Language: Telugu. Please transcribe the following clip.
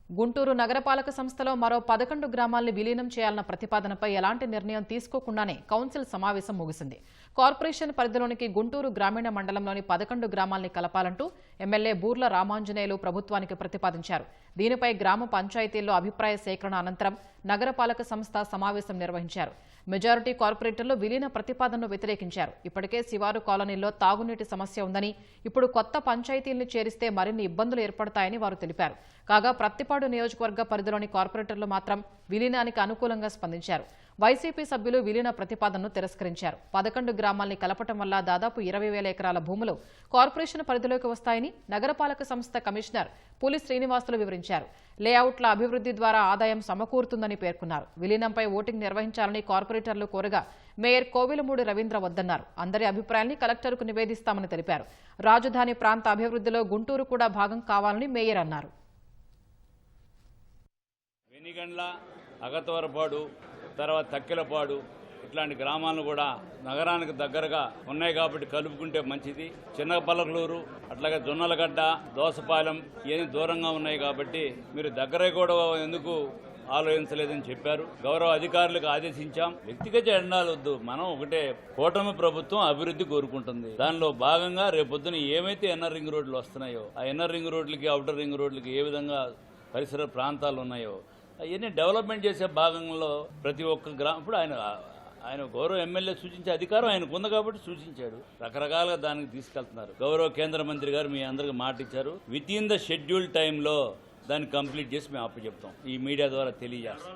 గుంటూరు నగరపాలక సంస్థలో మరో 11 గ్రామాల్ని విలీనం చేయాలన్న ప్రతిపాదనపై ఎలాంటి నిర్ణయం తీసుకోకుండానే కౌన్సిల్ సమావేశం ముగిసింది. కార్పొరేషన్ పరిధిలోనికి గుంటూరు గ్రామీణ మండలంలోని 11 గ్రామాల్ని కలపాలంటూ ఎమ్మెల్యే బూర్ల రామాంజనేయులు ప్రభుత్వానికి ప్రతిపాదించారు. దీనిపై గ్రామ పంచాయతీల్లో అభిప్రాయ సేకరణ అనంతరం నగరపాలక సంస్థ సమావేశం నిర్వహించారు. మెజారిటీ కార్పొరేటర్లు విలీన ప్రతిపాదనను వ్యతిరేకించారు. ఇప్పటికే శివారు కాలనీల్లో తాగునీటి సమస్య ఉందని, ఇప్పుడు కొత్త పంచాయతీల్ని చేరిస్తే మరిన్ని ఇబ్బందులు ఏర్పడతాయని వారు తెలిపారు. కాగా ప్రత్తిపాడు నియోజకవర్గ పరిధిలోని కార్పొరేటర్లు మాత్రం విలీనానికి అనుకూలంగా స్పందించారు. వైసీపీ సభ్యులు విలీన ప్రతిపాదనను తిరస్కరించారు. 11 గ్రామాల్ని కలపటం వల్ల దాదాపు 20,000 ఎకరాల భూములు కార్పొరేషన్ పరిధిలోకి వస్తాయని నగరపాలక సంస్థ కమిషనర్ పులి శ్రీనివాసులు వివరించారు. లేఅవుట్ల అభివృద్ధి ద్వారా ఆదాయం సమకూరుతుందని పేర్కొన్నారు. విలీనంపై ఓటింగ్ నిర్వహించాలని కార్పొరేటర్లు కోరగా మేయర్ కోవెలమూడి రవీంద్ర వద్దన్నారు. అందరి అభిప్రాయాన్ని కలెక్టర్కు నివేదిస్తామని తెలిపారు. రాజధాని ప్రాంత అభివృద్ధిలో గుంటూరు కూడా భాగం కావాలని మేయర్ అన్నారు. వెనిగండ్ల, అగతవరపాడు, తర్వాత తక్కెలపాడు ఇట్లాంటి గ్రామాలను కూడా నగరానికి దగ్గరగా ఉన్నాయి కాబట్టి కలుపుకుంటే మంచిది. చిన్నపల్లకలూరు, అట్లాగే జొన్నలగడ్డ, దోసపాలెం ఇవన్నీ దూరంగా ఉన్నాయి కాబట్టి మీరు దగ్గర కూడా ఎందుకు ఆలోచించలేదని చెప్పారు. గౌరవ అధికారులకు ఆదేశించాం. వ్యక్తిగత ఎండాలు వద్దు, మనం ఒకటే కూటమి ప్రభుత్వం అభివృద్ధి కోరుకుంటుంది. దానిలో భాగంగా రేపొద్దున ఏమైతే ఇన్నర్ రింగ్ రోడ్లు వస్తున్నాయో ఆ ఇన్నర్ రింగ్ రోడ్లకి అవుటర్ రింగ్ రోడ్లకి ఏ విధంగా పరిసర ప్రాంతాలు ఉన్నాయో అవన్నీ డెవలప్మెంట్ చేసే భాగంలో ప్రతి ఒక్క గ్రామం ఇప్పుడు ఆయన గౌరవ ఎమ్మెల్యే సూచించే అధికారం ఆయనకు ఉంది కాబట్టి సూచించాడు. రకరకాలుగా దానికి తీసుకెళ్తున్నారు. గౌరవ కేంద్ర మంత్రి గారు మీ అందరికి మాట ఇచ్చారు. విత్ ఇన్ ద షెడ్యూల్ టైంలో దాన్ని కంప్లీట్ చేసి మేము అప్పచెప్తాం. ఈ మీడియా ద్వారా తెలియజేస్తాం.